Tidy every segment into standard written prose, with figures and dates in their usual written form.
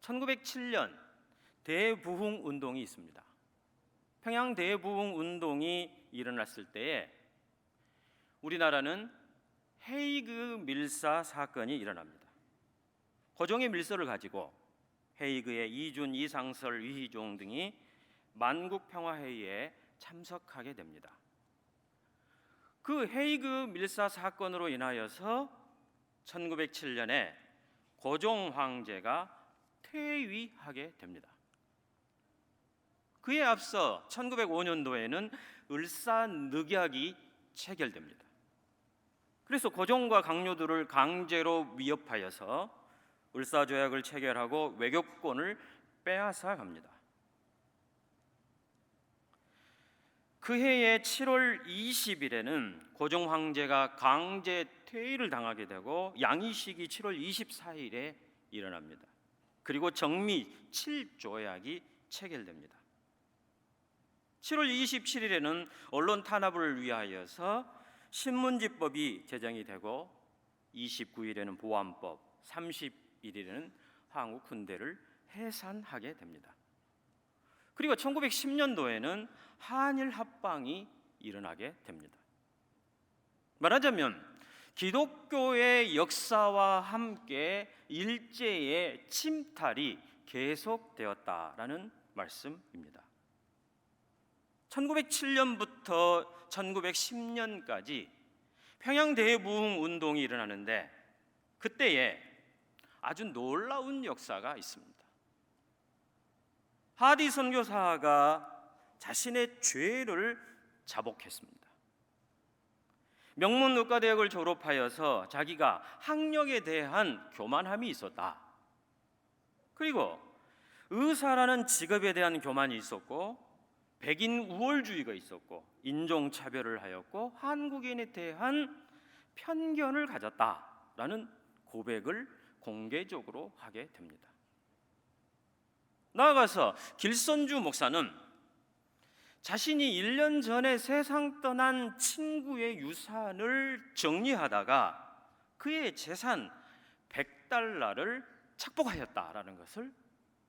1907년 대부흥 운동이 있습니다. 평양 대부흥 운동이 일어났을 때에 우리나라는 헤이그 밀사 사건이 일어납니다. 고종의 밀서를 가지고 헤이그의 이준, 이상설, 위희종 등이 만국평화회의에 참석하게 됩니다. 그 헤이그 밀사 사건으로 인하여서 1907년에 고종 황제가 퇴위하게 됩니다. 그에 앞서 1905년도에는 을사늑약이 체결됩니다. 그래서 고종과 강요들을 강제로 위협하여서 을사조약을 체결하고 외교권을 빼앗아 갑니다. 그 해의 7월 20일에는 고종 황제가 강제 퇴위를 당하게 되고 양의식이 7월 24일에 일어납니다. 그리고 정미 7조약이 체결됩니다. 7월 27일에는 언론 탄압을 위하여서 신문지법이 제정이 되고 29일에는 보안법, 30일에는 한국 군대를 해산하게 됩니다. 그리고 1910년도에는 한일 합방이 일어나게 됩니다. 말하자면 기독교의 역사와 함께 일제의 침탈이 계속되었다라는 말씀입니다. 1907년부터 1910년까지 평양 대부흥 운동이 일어나는데 그때에 아주 놀라운 역사가 있습니다. 하디 선교사가 자신의 죄를 자복했습니다. 명문의과대학을 졸업하여서 자기가 학력에 대한 교만함이 있었다. 그리고 의사라는 직업에 대한 교만이 있었고 백인 우월주의가 있었고 인종차별을 하였고 한국인에 대한 편견을 가졌다라는 고백을 공개적으로 하게 됩니다. 나아가서 길선주 목사는 자신이 1년 전에 세상 떠난 친구의 유산을 정리하다가 그의 재산 100달러를 착복하였다라는 것을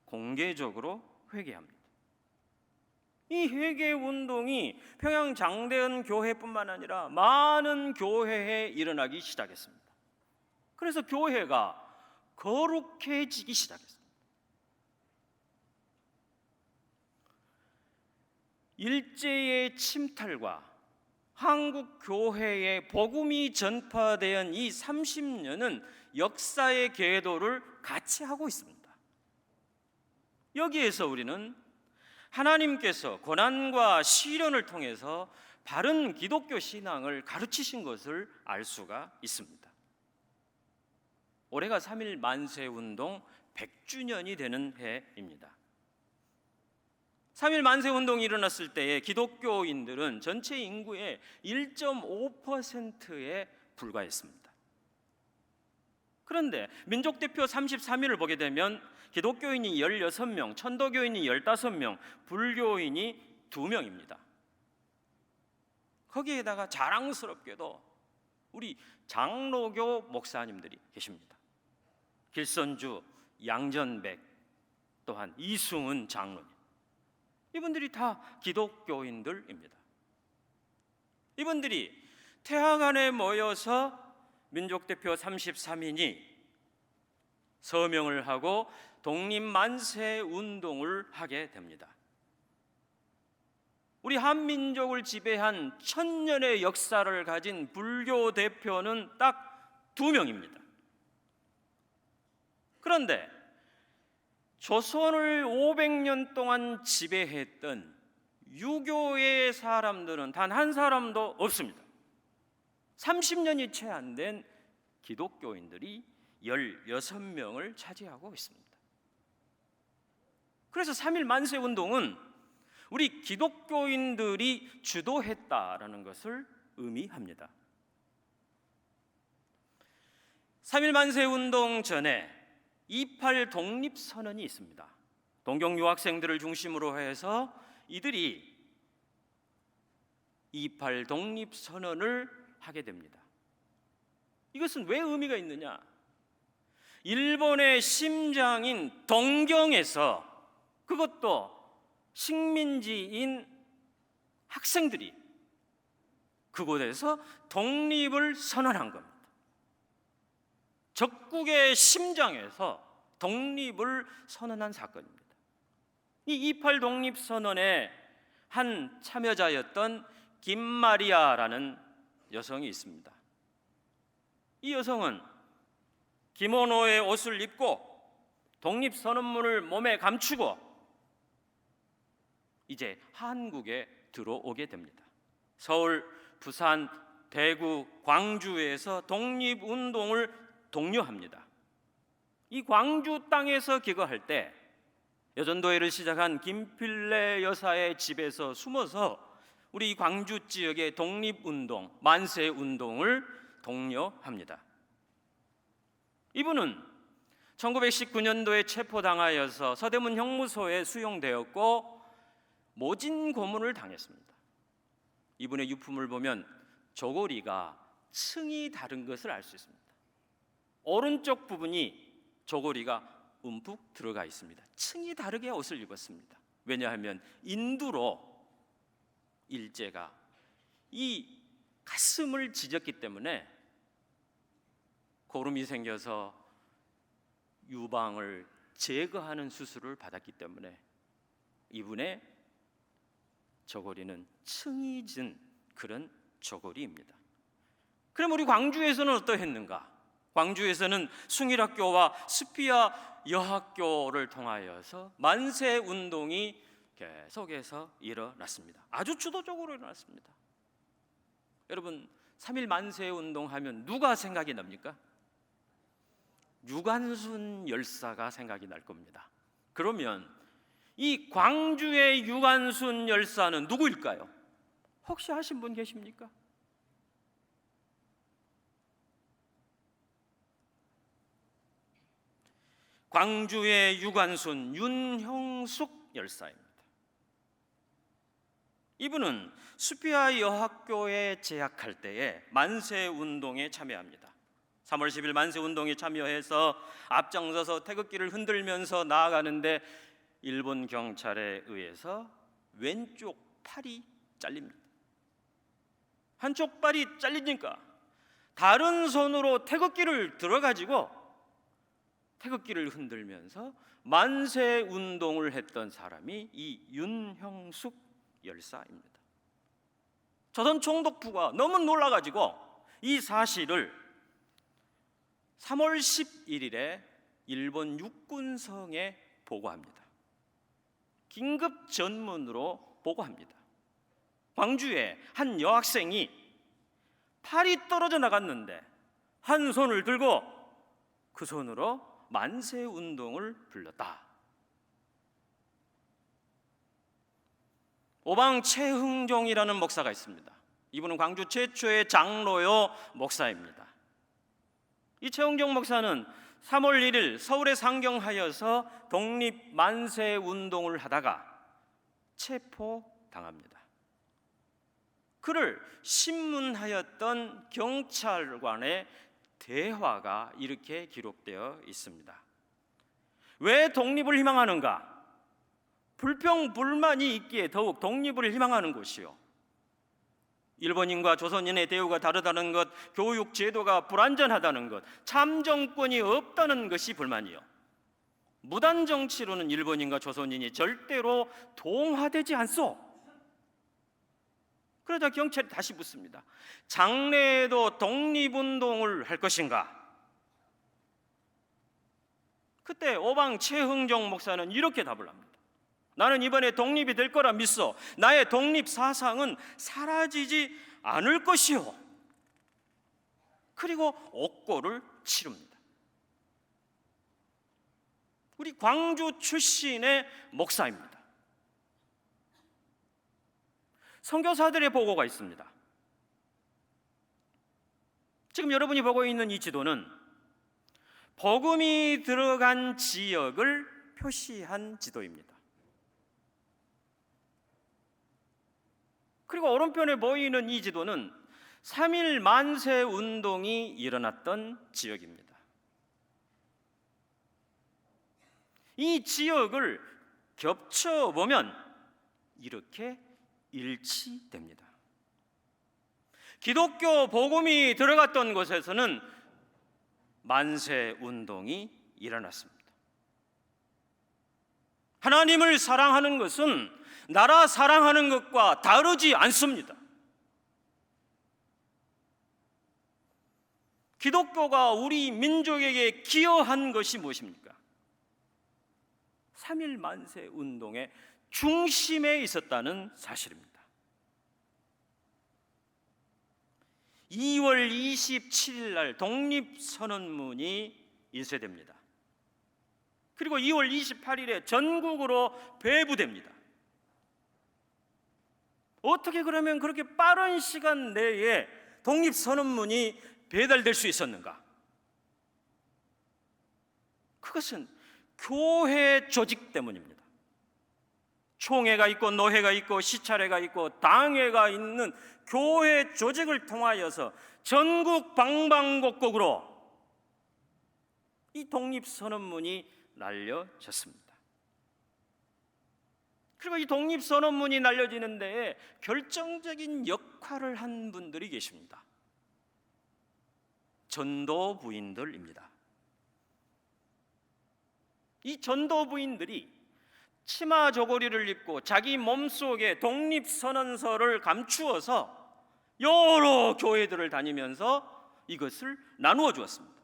공개적으로 회개합니다. 이 회개 운동이 평양 장대현 교회뿐만 아니라 많은 교회에 일어나기 시작했습니다. 그래서 교회가 거룩해지기 시작했습니다. 일제의 침탈과 한국 교회의 복음이 전파된 이 30년은 역사의 궤도를 같이 하고 있습니다. 여기에서 우리는 하나님께서 고난과 시련을 통해서 바른 기독교 신앙을 가르치신 것을 알 수가 있습니다. 올해가 3.1 만세운동 100주년이 되는 해입니다. 3.1 만세운동이 일어났을 때에 기독교인들은 전체 인구의 1.5%에 불과했습니다. 그런데 민족대표 33위를 보게 되면 기독교인이 16명, 천도교인이 15명, 불교인이 2명입니다. 거기에다가 자랑스럽게도 우리 장로교 목사님들이 계십니다. 길선주, 양전백, 또한 이승훈 장로님, 이분들이 다 기독교인들입니다. 이분들이 태화관에 모여서 민족대표 33인이 서명을 하고 독립만세운동을 하게 됩니다. 우리 한민족을 지배한 1000년의 역사를 가진 불교 대표는 딱 2명입니다. 그런데 조선을 500년 동안 지배했던 유교의 사람들은 단 한 사람도 없습니다. 30년이 채 안 된 기독교인들이 16명을 차지하고 있습니다. 그래서 3.1 만세운동은 우리 기독교인들이 주도했다라는 것을 의미합니다. 3.1 만세운동 전에 28 독립선언이 있습니다. 동경 유학생들을 중심으로 해서 이들이 28 독립선언을 하게 됩니다. 이것은 왜 의미가 있느냐? 일본의 심장인 동경에서, 그것도 식민지인 학생들이 그곳에서 독립을 선언한 겁니다. 적국의 심장에서 독립을 선언한 사건입니다. 이 28 독립선언의 한 참여자였던 김마리아라는 여성이 있습니다. 이 여성은 기모노의 옷을 입고 독립선언문을 몸에 감추고 이제 한국에 들어오게 됩니다. 서울, 부산, 대구, 광주에서 독립운동을 독려합니다. 이 광주 땅에서 기거할 때 여전도회를 시작한 김필래 여사의 집에서 숨어서 우리 광주 지역의 독립운동, 만세운동을 독려합니다. 이분은 1919년도에 체포당하여서 서대문 형무소에 수용되었고 모진 고문을 당했습니다. 이분의 유품을 보면 저고리가 층이 다른 것을 알 수 있습니다. 오른쪽 부분이 저고리가 움푹 들어가 있습니다. 층이 다르게 옷을 입었습니다. 왜냐하면 인두로 일제가 이 가슴을 찢었기 때문에 고름이 생겨서 유방을 제거하는 수술을 받았기 때문에 이분의 저고리는 층이 진 그런 저고리입니다. 그럼 우리 광주에서는 어떠했는가? 광주에서는 숭일학교와 스피아 여학교를 통하여서 만세운동이 계속해서 일어났습니다. 아주 주도적으로 일어났습니다. 여러분, 3.1 만세운동 하면 누가 생각이 납니까? 유관순 열사가 생각이 날 겁니다. 그러면 이 광주의 유관순 열사는 누구일까요? 혹시 아신 분 계십니까? 광주의 유관순 윤형숙 열사입니다. 이분은 수피아 여학교에 재학할 때에 만세운동에 참여합니다. 3월 10일 만세운동에 참여해서 앞장서서 태극기를 흔들면서 나아가는데 일본 경찰에 의해서 왼쪽 팔이 잘립니다. 한쪽 발이 잘리니까 다른 손으로 태극기를 들어가지고 태극기를 흔들면서 만세운동을 했던 사람이 이 윤형숙 열사입니다. 조선 총독부가 너무 놀라가지고 이 사실을 3월 11일에 일본 육군성에 보고합니다. 긴급 전문으로 보고합니다. 광주에 한 여학생이 팔이 떨어져 나갔는데 한 손을 들고 그 손으로 만세운동을 불렀다. 오방 최흥종이라는 목사가 있습니다. 이분은 광주 최초의 장로요 목사입니다. 이 최흥종 목사는 3월 1일 서울에 상경하여서 독립 만세운동을 하다가 체포당합니다. 그를 신문하였던 경찰관의 대화가 이렇게 기록되어 있습니다. 왜 독립을 희망하는가? 불평불만이 있기에 더욱 독립을 희망하는 것이요, 일본인과 조선인의 대우가 다르다는 것, 교육 제도가 불완전하다는 것, 참정권이 없다는 것이 불만이요, 무단 정치로는 일본인과 조선인이 절대로 동화되지 않소. 그러자 경찰이 다시 묻습니다. 장래에도 독립운동을 할 것인가? 그때 오방 최흥종 목사는 이렇게 답을 합니다. 나는 이번에 독립이 될 거라 믿소. 나의 독립 사상은 사라지지 않을 것이요. 그리고 옥고를 치릅니다. 우리 광주 출신의 목사입니다. 선교사들의 보고가 있습니다. 지금 여러분이 보고 있는 이 지도는 복음이 들어간 지역을 표시한 지도입니다. 그리고 오른편에 보이는 이 지도는 3.1 만세 운동이 일어났던 지역입니다. 이 지역을 겹쳐보면 이렇게 일치됩니다. 기독교 복음이 들어갔던 곳에서는 만세 운동이 일어났습니다. 하나님을 사랑하는 것은 나라 사랑하는 것과 다르지 않습니다. 기독교가 우리 민족에게 기여한 것이 무엇입니까? 3.1 만세 운동의 중심에 있었다는 사실입니다. 2월 27일 날 독립선언문이 인쇄됩니다. 그리고 2월 28일에 전국으로 배부됩니다. 어떻게 그러면 그렇게 빠른 시간 내에 독립선언문이 배달될 수 있었는가? 그것은 교회 조직 때문입니다. 총회가 있고 노회가 있고 시찰회가 있고 당회가 있는 교회 조직을 통하여서 전국 방방곡곡으로 이 독립선언문이 날려졌습니다. 그리고 이 독립선언문이 날려지는 데에 결정적인 역할을 한 분들이 계십니다. 전도 부인들입니다. 이 전도 부인들이 치마 저고리를 입고 자기 몸속에 독립선언서를 감추어서 여러 교회들을 다니면서 이것을 나누어 주었습니다.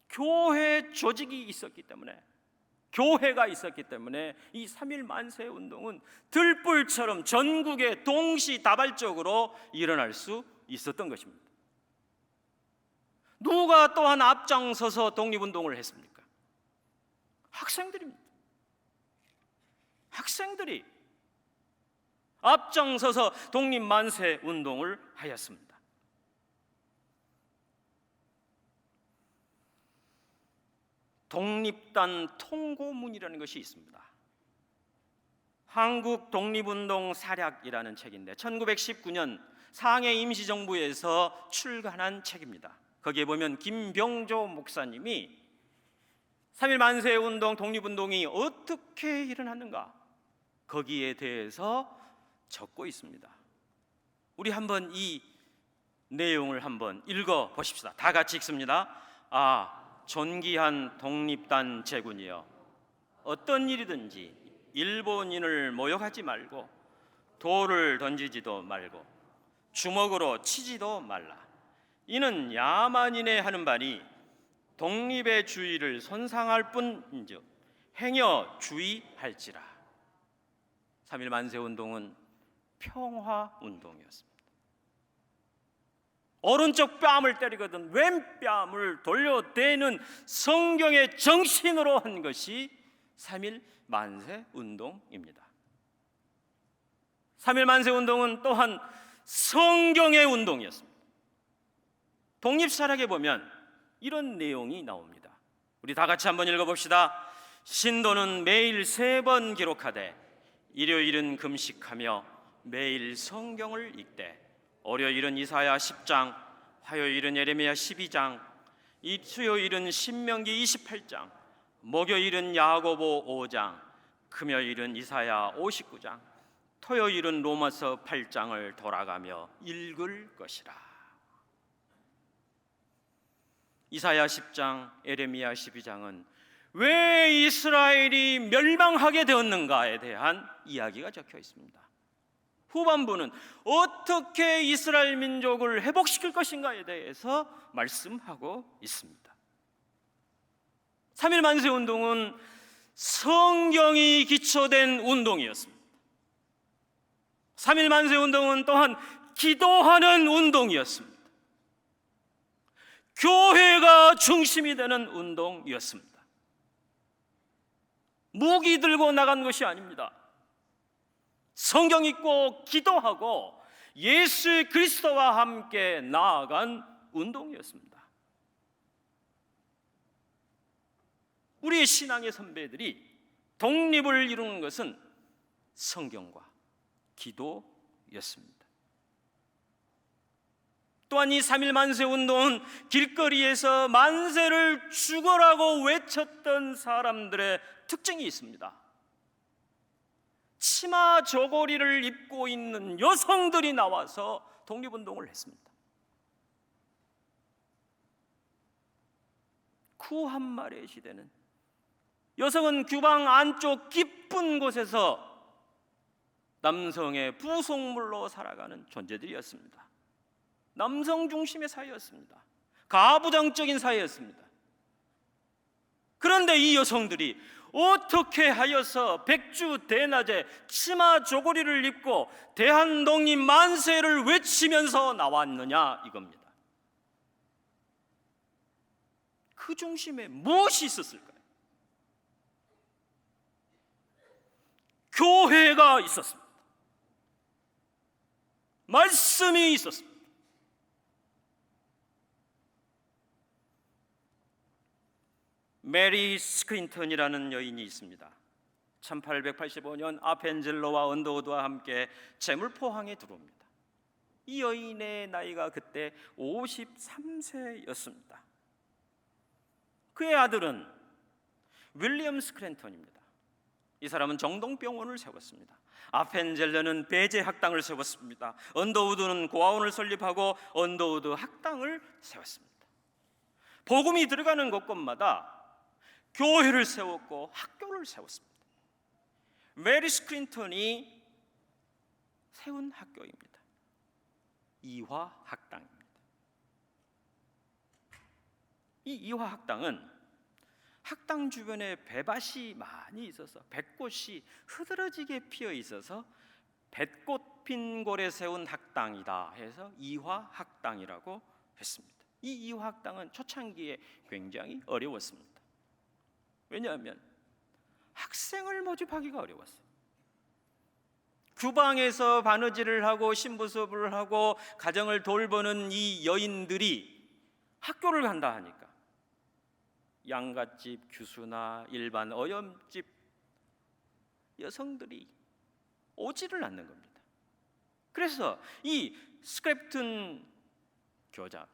교회 조직이 있었기 때문에, 교회가 있었기 때문에 이 3.1 만세 운동은 들불처럼 전국에 동시다발적으로 일어날 수 있었던 것입니다. 누가 또한 앞장서서 독립운동을 했습니까? 학생들입니다. 학생들이 앞장서서 독립만세 운동을 하였습니다. 독립단 통고문이라는 것이 있습니다. 한국 독립운동 사략이라는 책인데 1919년 상해 임시정부에서 출간한 책입니다. 거기에 보면 김병조 목사님이 3.1 만세운동, 독립운동이 어떻게 일어났는가 거기에 대해서 적고 있습니다. 우리 한번 이 내용을 한번 읽어 보십시다. 다 같이 읽습니다. 존귀한 독립단 제군이여, 어떤 일이든지 일본인을 모욕하지 말고 돌을 던지지도 말고 주먹으로 치지도 말라. 이는 야만인의 하는 말이 독립의 주의를 손상할 뿐인즉 행여 주의할지라. 3.1 만세운동은 평화운동이었습니다. 오른쪽 뺨을 때리거든 왼뺨을 돌려대는 성경의 정신으로 한 것이 3.1 만세운동입니다. 3.1 만세운동은 또한 성경의 운동이었습니다. 독립사락에 보면 이런 내용이 나옵니다. 우리 다 같이 한번 읽어봅시다. 신도는 매일 3번 기록하되 일요일은 금식하며 매일 성경을 읽되 월요일은 이사야 10장, 화요일은 예레미야 12장, 수요일은 신명기 28장, 목요일은 야고보 5장, 금요일은 이사야 59장, 토요일은 로마서 8장을 돌아가며 읽을 것이라. 이사야 10장, 예레미야 12장은 왜 이스라엘이 멸망하게 되었는가에 대한 이야기가 적혀 있습니다. 후반부는 어떻게 이스라엘 민족을 회복시킬 것인가에 대해서 말씀하고 있습니다. 3.1 만세운동은 성경이 기초된 운동이었습니다. 3.1 만세운동은 또한 기도하는 운동이었습니다. 교회가 중심이 되는 운동이었습니다. 무기 들고 나간 것이 아닙니다. 성경 읽고 기도하고 예수 그리스도와 함께 나아간 운동이었습니다. 우리의 신앙의 선배들이 독립을 이루는 것은 성경과 기도였습니다. 또한 이 3.1 만세 운동은 길거리에서 만세를 죽어라고 외쳤던 사람들의 특징이 있습니다. 치마 저고리를 입고 있는 여성들이 나와서 독립운동을 했습니다. 구한말의 시대는 여성은 규방 안쪽 깊은 곳에서 남성의 부속물로 살아가는 존재들이었습니다. 남성 중심의 사회였습니다. 가부장적인 사회였습니다. 그런데 이 여성들이 어떻게 하여서 백주 대낮에 치마 저고리를 입고 대한독립 만세를 외치면서 나왔느냐 이겁니다. 그 중심에 무엇이 있었을까요? 교회가 있었습니다. 말씀이 있었습니다. 메리 스크린턴이라는 여인이 있습니다. 1885년 아펜젤러와 언더우드와 함께 제물포항에 들어옵니다. 이 여인의 나이가 그때 53세였습니다. 그의 아들은 윌리엄 스크랜턴입니다. 이 사람은 정동병원을 세웠습니다. 아펜젤러는 배제 학당을 세웠습니다. 언더우드는 고아원을 설립하고 언더우드 학당을 세웠습니다. 복음이 들어가는 곳곳마다 교회를 세웠고 학교를 세웠습니다. 메리 스크린턴이 세운 학교입니다. 이화학당입니다. 이 이화학당은 학당 주변에 배밭이 많이 있어서 뱃꽃이 흐드러지게 피어 있어서 뱃꽃 핀 골에 세운 학당이다 해서 이화학당이라고 했습니다. 이 이화학당은 초창기에 굉장히 어려웠습니다. 왜냐하면 학생을 모집하기가 어려웠어요. 규방에서 바느질을 하고 신부 수업을 하고 가정을 돌보는 이 여인들이 학교를 간다 하니까 양갓집 규수나 일반 어염집 여성들이 오지를 않는 겁니다. 그래서 이 스크랩튼 교자,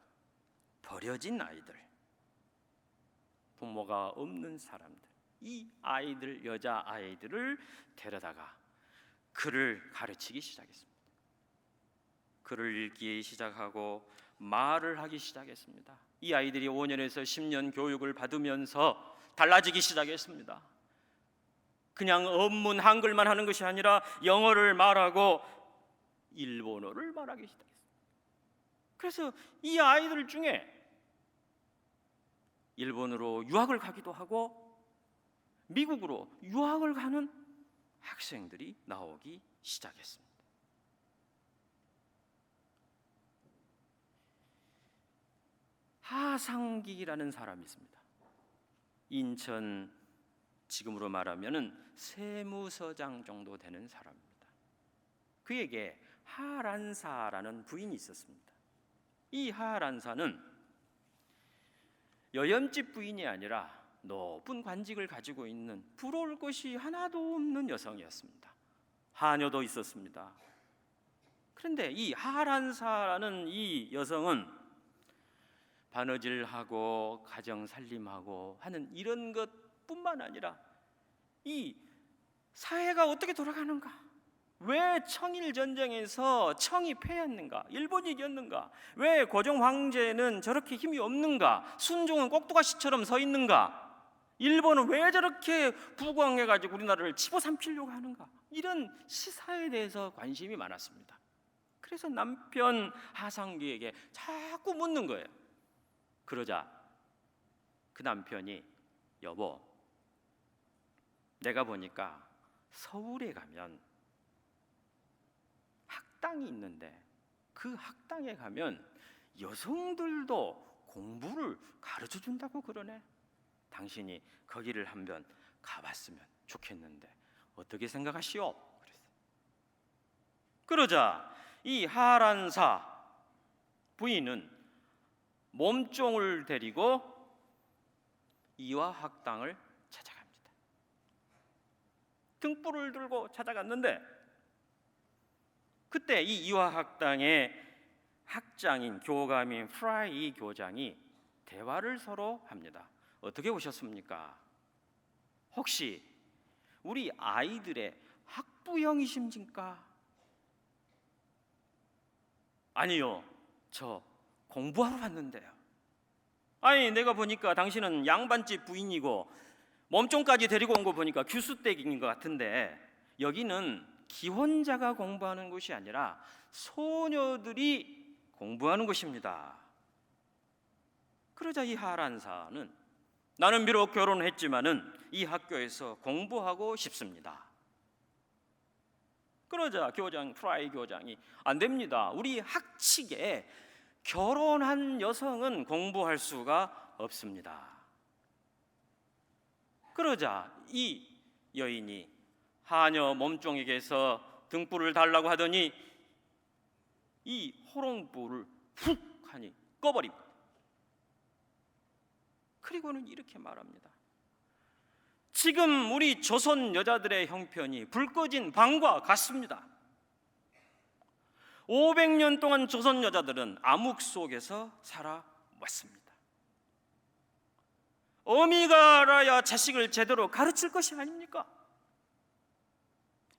버려진 아이들, 부모가 없는 사람들, 이 아이들, 여자 아이들을 데려다가 글을 가르치기 시작했습니다. 글을 읽기 시작하고 말을 하기 시작했습니다. 이 아이들이 5년에서 10년 교육을 받으면서 달라지기 시작했습니다. 그냥 언문 한글만 하는 것이 아니라 영어를 말하고 일본어를 말하기 시작했습니다. 그래서 이 아이들 중에 일본으로 유학을 가기도 하고 미국으로 유학을 가는 학생들이 나오기 시작했습니다. 하상기라는 사람이 있습니다. 인천 지금으로 말하면은 세무서장 정도 되는 사람입니다. 그에게 하란사라는 부인이 있었습니다. 이 하란사는 여염집 부인이 아니라 높은 관직을 가지고 있는 부러울 것이 하나도 없는 여성이었습니다. 하녀도 있었습니다. 그런데 이 하란사라는 이 여성은 바느질하고 가정 살림하고 하는 이런 것뿐만 아니라 이 사회가 어떻게 돌아가는가, 왜 청일 전쟁에서 청이 패했는가, 일본이 이겼는가, 왜 고종 황제는 저렇게 힘이 없는가, 순종은 꼭두가시처럼 서 있는가, 일본은 왜 저렇게 부강해가지고 우리나라를 집어삼키려고 하는가, 이런 시사에 대해서 관심이 많았습니다. 그래서 남편 하상기에게 자꾸 묻는 거예요. 그러자 그 남편이 여보, 내가 보니까 서울에 가면 학당이 있는데 그 학당에 가면 여성들도 공부를 가르쳐 준다고 그러네. 당신이 거기를 한번 가봤으면 좋겠는데 어떻게 생각하시오? 그랬어요. 그러자 이 하란사 부인은 몸종을 데리고 이화학당을 찾아갑니다. 등불을 들고 찾아갔는데 그때 이 이화학당에 학장인 교감인 프라이 교장이 대화를 서로 합니다. 어떻게 오셨습니까? 혹시 우리 아이들의 학부형이십니까? 아니요, 저 공부하러 왔는데요. 아니, 내가 보니까 당신은 양반집 부인이고 몸종까지 데리고 온 거 보니까 규수댁인 것 같은데, 여기는 기혼자가 공부하는 곳이 아니라 소녀들이 공부하는 곳입니다. 그러자 이 하란사는 나는 비록 결혼했지만은 이 학교에서 공부하고 싶습니다. 그러자 교장 프라이 교장이 안 됩니다. 우리 학칙에 결혼한 여성은 공부할 수가 없습니다. 그러자 이 여인이 하녀 몸종에게서 등불을 달라고 하더니 이 호롱불을 훅 하니 꺼버립니다. 그리고는 이렇게 말합니다. 지금 우리 조선 여자들의 형편이 불 꺼진 방과 같습니다. 500년 동안 조선 여자들은 암흑 속에서 살아왔습니다. 어미가 알아야 자식을 제대로 가르칠 것이 아닙니까?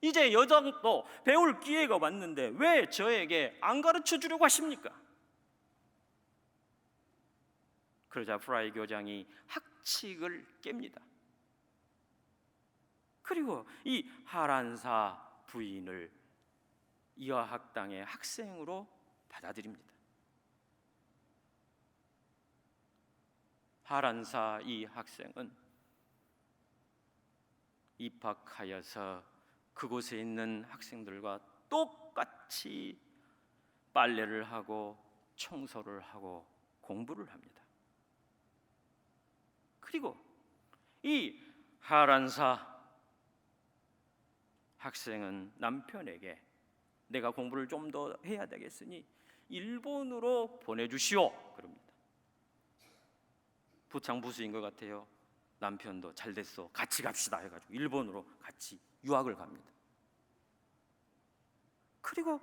이제 여자도 배울 기회가 왔는데 왜 저에게 안 가르쳐 주려고 하십니까? 그러자 프라이 교장이 학칙을 깹니다. 그리고 이 하란사 부인을 이화학당의 학생으로 받아들입니다. 하란사 이 학생은 입학하여서 그곳에 있는 학생들과 똑같이 빨래를 하고 청소를 하고 공부를 합니다. 그리고 이 하란사 학생은 남편에게 내가 공부를 좀 더 해야 되겠으니 일본으로 보내주시오 그럽니다. 부창부수인 것 같아요. 남편도 잘 됐어, 같이 갑시다 해가지고 일본으로 같이 유학을 갑니다. 그리고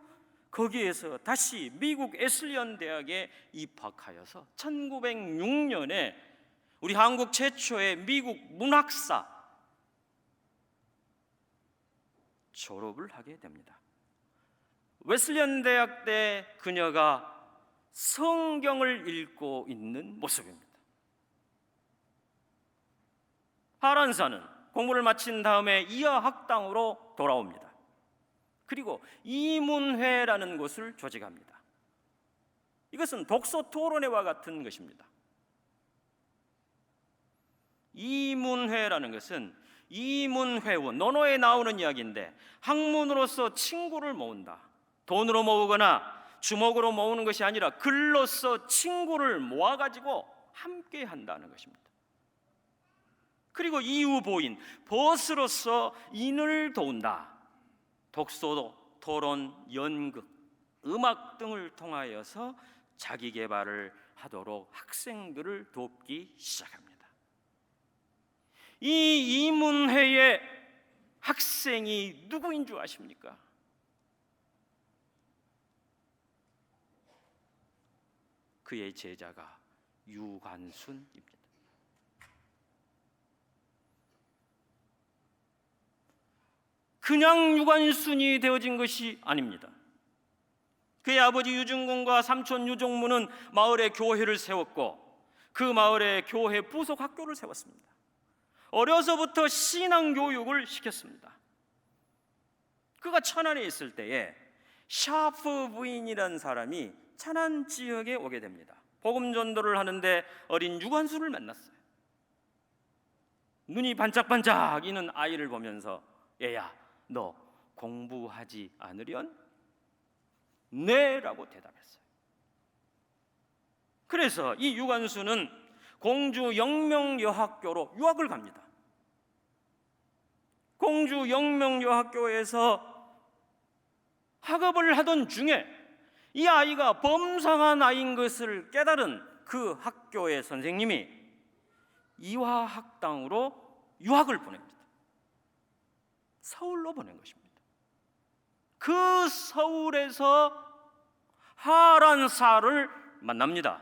거기에서 다시 미국 에슬리언 대학에 입학하여서 1906년에 우리 한국 최초의 미국 문학사 졸업을 하게 됩니다. 웨슬리언 대학 때 그녀가 성경을 읽고 있는 모습입니다. 하란사는 공부를 마친 다음에 이화학당으로 돌아옵니다. 그리고 이문회라는 곳을 조직합니다. 이것은 독서 토론회와 같은 것입니다. 이문회라는 것은 이문회원, 논어에 나오는 이야기인데 학문으로서 친구를 모은다. 돈으로 모으거나 주먹으로 모으는 것이 아니라 글로써 친구를 모아가지고 함께 한다는 것입니다. 그리고 이후보인, 벗으로서 인을 도운다. 독서, 토론, 연극, 음악 등을 통하여서 자기 개발을 하도록 학생들을 돕기 시작합니다. 이 이문회의 학생이 누구인 줄 아십니까? 그의 제자가 유관순입니다. 그냥 유관순이 되어진 것이 아닙니다. 그의 아버지 유증군과 삼촌 유종문은 마을에 교회를 세웠고 그 마을에 교회 부속 학교를 세웠습니다. 어려서부터 신앙 교육을 시켰습니다. 그가 천안에 있을 때에 샤프 부인이라는 사람이 천안 지역에 오게 됩니다. 복음 전도를 하는데 어린 유관순을 만났어요. 눈이 반짝반짝이는 아이를 보면서 얘야, 너 공부하지 않으련? 네 라고 대답했어요. 그래서 이 유관순은 공주 영명여학교로 유학을 갑니다. 공주 영명여학교에서 학업을 하던 중에 이 아이가 범상한 아이인 것을 깨달은 그 학교의 선생님이 이화학당으로 유학을 보냅니다. 서울로 보낸 것입니다. 그 서울에서 하란 사를 만납니다.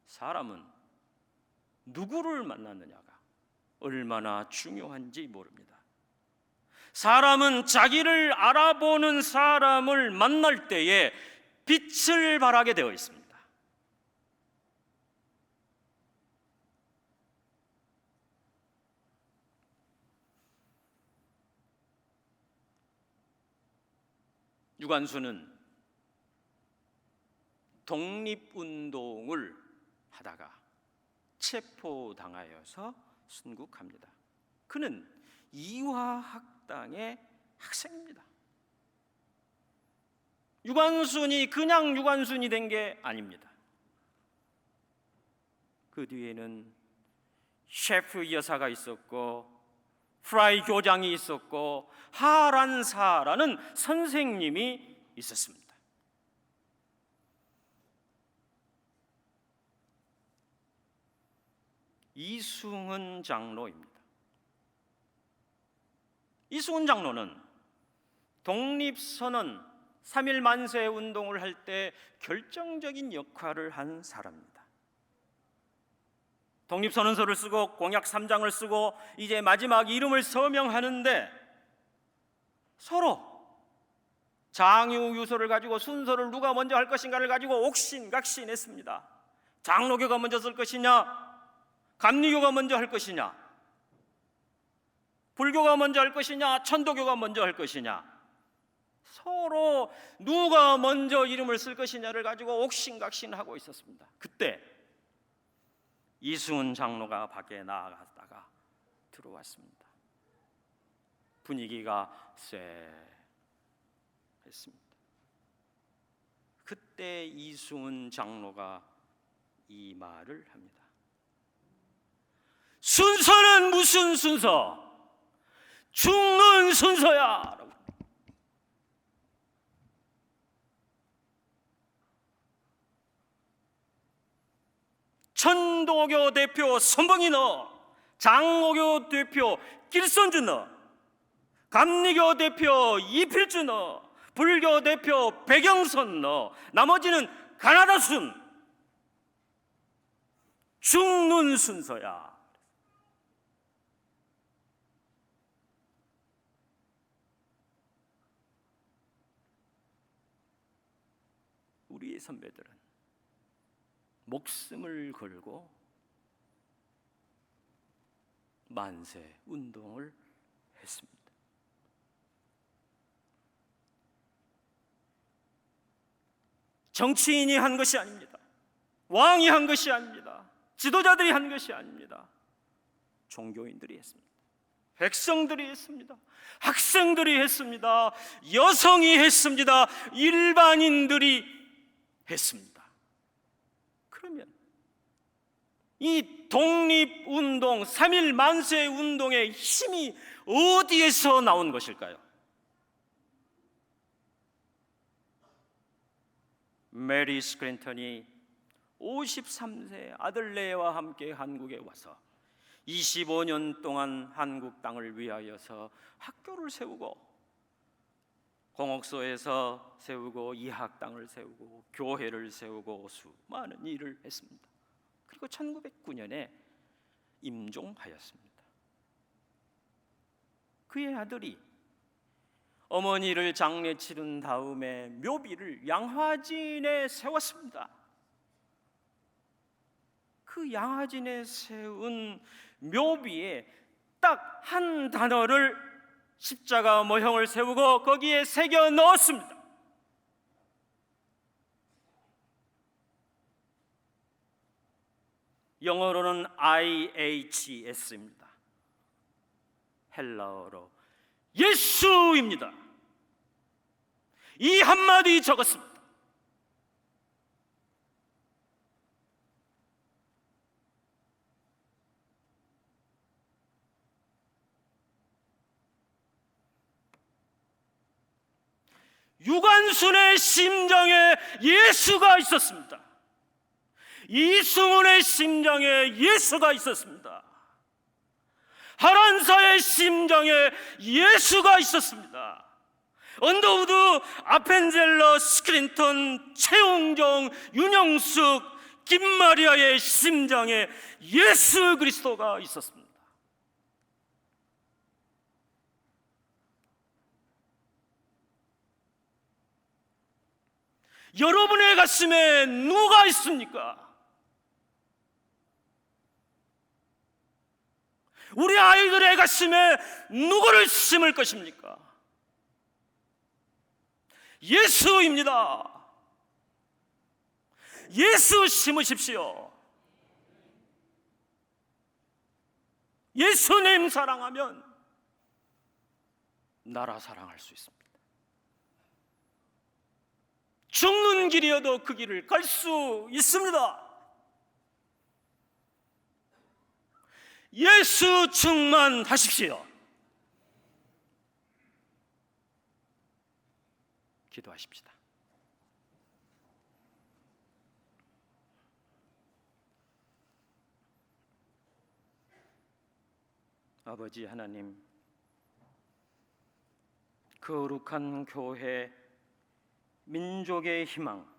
사람은 누구를 만났느냐가 얼마나 중요한지 모릅니다. 사람은 자기를 알아보는 사람을 만날 때에 빛을 발하게 되어 있습니다. 유관순은 독립운동을 하다가 체포당하여서 순국합니다. 그는 이화학당의 학생입니다. 유관순이 그냥 유관순이 된 게 아닙니다. 그 뒤에는 셰프 여사가 있었고 프라이 교장이 있었고 하란사라는 선생님이 있었습니다. 이승훈 장로입니다. 이승훈 장로는 독립선언 3.1 만세 운동을 할 때 결정적인 역할을 한 사람입니다. 독립선언서를 쓰고 공약 3장을 쓰고 이제 마지막 이름을 서명하는데 서로 장유유서를 가지고 순서를 누가 먼저 할 것인가를 가지고 옥신각신했습니다. 장로교가 먼저 쓸 것이냐, 감리교가 먼저 할 것이냐, 불교가 먼저 할 것이냐, 천도교가 먼저 할 것이냐, 서로 누가 먼저 이름을 쓸 것이냐를 가지고 옥신각신하고 있었습니다. 그때 이승훈 장로가 밖에 나갔다가 들어왔습니다. 분위기가 쎄했습니다. 그때 이승훈 장로가 이 말을 합니다. 순서는 무슨 순서? 죽는 순서야. 천도교 대표 선봉이 너, 장로교 대표 길선주 너, 감리교 대표 이필주 너, 불교 대표 백영선 너, 나머지는 가나다 순. 죽는 순서야. 우리의 선배들은 목숨을 걸고 만세 운동을 했습니다. 정치인이 한 것이 아닙니다. 왕이 한 것이 아닙니다. 지도자들이 한 것이 아닙니다. 종교인들이 했습니다. 백성들이 했습니다. 학생들이 했습니다. 여성이 했습니다. 일반인들이 했습니다. 그러면 이 독립운동, 3.1 만세 운동의 힘이 어디에서 나온 것일까요? 메리 스크린턴이 53세 아들 레와 함께 한국에 와서 25년 동안 한국 땅을 위하여서 학교를 세우고 공업소에서 세우고 이학당을 세우고 교회를 세우고 수많은 일을 했습니다. 그리고 1909년에 임종하였습니다. 그의 아들이 어머니를 장례 치른 다음에 묘비를 양화진에 세웠습니다. 그 양화진에 세운 묘비에 딱 한 단어를 십자가 모형을 세우고 거기에 새겨 넣었습니다. 영어로는 IHS입니다. 헬라어로 예수입니다. 이 한마디 적었습니다. 유관순의 심정에 예수가 있었습니다. 이승훈의 심정에 예수가 있었습니다. 하란사의 심정에 예수가 있었습니다. 언더우드, 아펜젤러, 스크린턴, 최홍정, 윤영숙, 김마리아의 심장에 예수 그리스도가 있었습니다. 여러분의 가슴에 누가 있습니까? 우리 아이들의 가슴에 누구를 심을 것입니까? 예수입니다. 예수 심으십시오. 예수님 사랑하면 나라 사랑할 수 있습니다. 죽는 길이어도 그 길을 갈 수 있습니다. 예수 충만하십시오. 기도하십시다. 아버지 하나님, 거룩한 교회, 민족의 희망,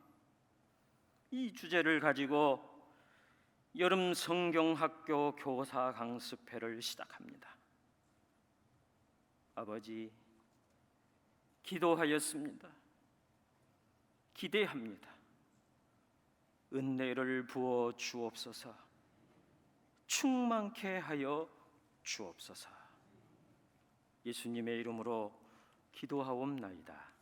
이 주제를 가지고 여름 성경학교 교사 강습회를 시작합니다. 아버지, 기도하였습니다. 기대합니다. 은혜를 부어 주옵소서. 충만케 하여 주옵소서. 예수님의 이름으로 기도하옵나이다.